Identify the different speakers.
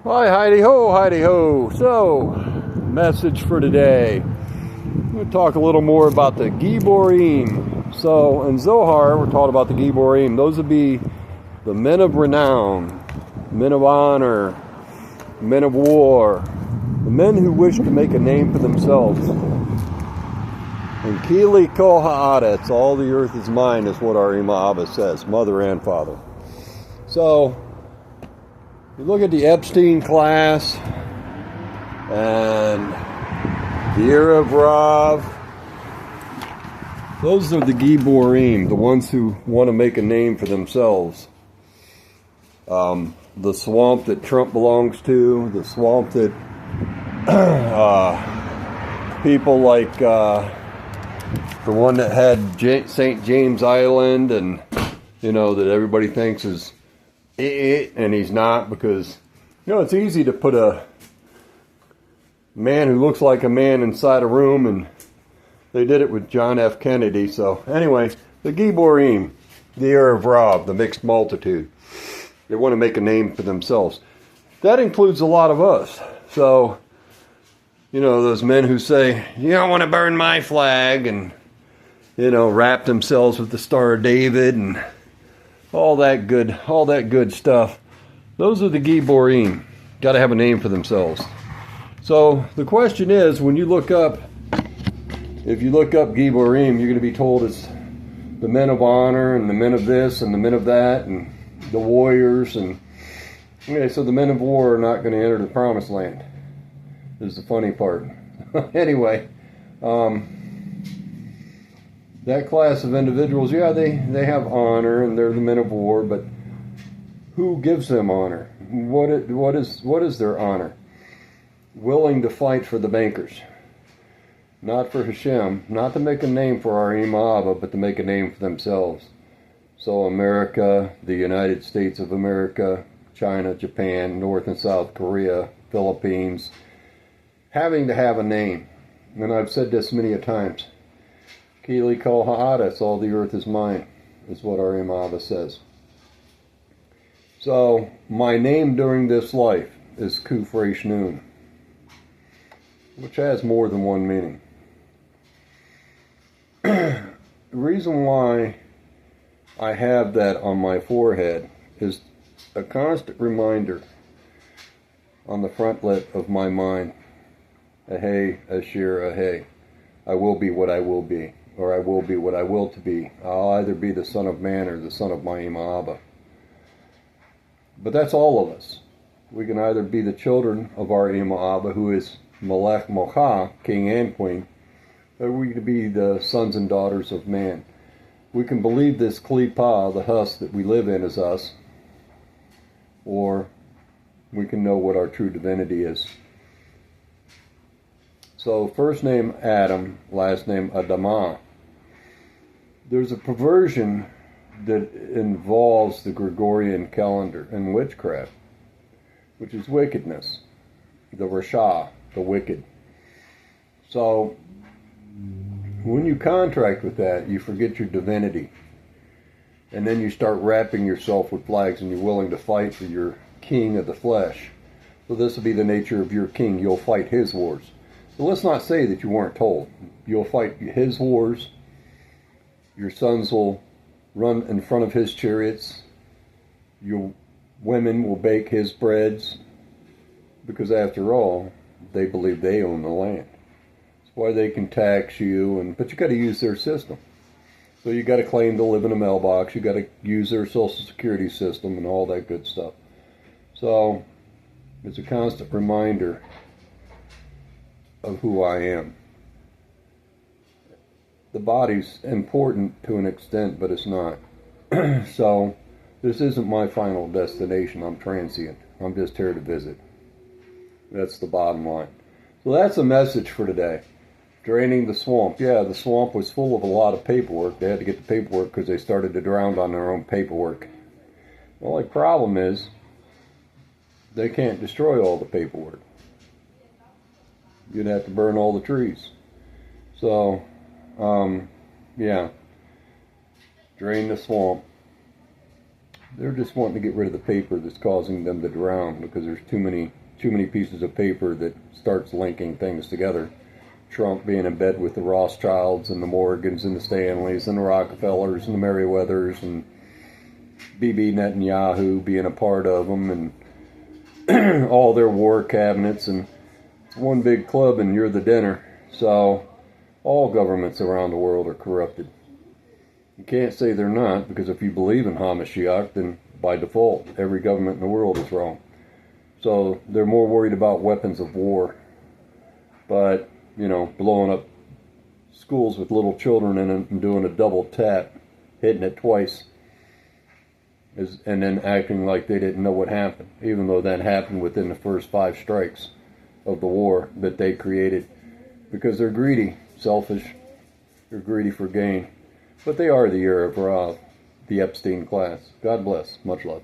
Speaker 1: Hi, Heidi ho, Heidi ho. So, message for today. I'm going to talk a little more about the giborim. So, in Zohar, we're taught about the giborim. Those would be the men of renown, men of honor, men of war, the men who wish to make a name for themselves. And Kili kol ha'aretz, all the earth is mine, is what our Ima Abba says, mother and father. So, you look at the Epstein class and the erev, those are the giborim, the ones who want to make a name for themselves. The swamp that Trump belongs to, the swamp that people like the one that had St. James Island, and that everybody thinks is it, and he's not, because it's easy to put a man who looks like a man inside a room, and they did it with John F. Kennedy. So anyway, the giborim, the erev, the mixed multitude, they want to make a name for themselves. That includes a lot of us. So those men who say, you don't want to burn my flag, and wrap themselves with the Star of David and all that good stuff. Those are the giborim. Got to have a name for themselves. So the question is, when you look up, if you look up giborim, you're going to be told it's the men of honor and the men of this and the men of that and the warriors. And okay, so the men of war are not going to enter the promised land. This is the funny part. Anyway, that class of individuals, yeah, they have honor and they're the men of war, but who gives them honor? What is their honor? Willing to fight for the bankers, not for Hashem, not to make a name for our Ima Abba, but to make a name for themselves. So America, the United States of America, China, Japan, North and South Korea, Philippines, having to have a name. And I've said this many a times. Kili kol ha'aretz, all the earth is mine, is what our Ima Abba says. So, my name during this life is Kuf Resh Nun, which has more than one meaning. The reason why I have that on my forehead is a constant reminder on the frontlet of my mind. Ahei, Ashir, Ahei. I will be what I will be, or I will be what I will to be. I'll either be the son of man or the son of my Ima Abba. But that's all of us. We can either be the children of our Ima Abba, who is Melech Mocha, king and queen, or we can be the sons and daughters of man. We can believe this klipa, the husk that we live in, is us, or we can know what our true divinity is. So, first name Adam, last name Adamah. There's a perversion that involves the Gregorian calendar and witchcraft, which is wickedness, the Rasha, the wicked. So, when you contract with that, you forget your divinity. And then you start wrapping yourself with flags, and you're willing to fight for your king of the flesh. So this will be the nature of your king. You'll fight his wars. So let's not say that you weren't told. You'll fight his wars. Your sons will run in front of his chariots. Your women will bake his breads. Because after all, they believe they own the land. That's why they can tax you, but you got to use their system. So you got to claim to live in a mailbox. You got to use their social security system and all that good stuff. So it's a constant reminder of who I am. The body's important to an extent, but it's not. So this isn't my final destination. I'm transient. I'm just here to visit. That's the bottom line. So that's the message for today. Draining the swamp. Yeah, the swamp was full of a lot of paperwork. They had to get the paperwork because they started to drown on their own paperwork. The only problem is they can't destroy all the paperwork. You'd have to burn all the trees. So, yeah. Drain the swamp. They're just wanting to get rid of the paper that's causing them to drown, because there's too many pieces of paper that starts linking things together. Trump being in bed with the Rothschilds and the Morgans and the Stanleys and the Rockefellers and the Merriweathers, and Bibi Netanyahu being a part of them, and all their war cabinets, and it's one big club and you're the dinner. So all governments around the world are corrupted. You can't say they're not, because if you believe in Hamashiach, then by default every government in the world is wrong. So they're more worried about weapons of war. But, blowing up schools with little children in it and doing a double tap, hitting it twice, and then acting like they didn't know what happened, even though that happened within the first 5 strikes of the war that they created, because they're greedy, selfish, they're greedy for gain. But they are the erev, the Epstein class. God bless. Much love.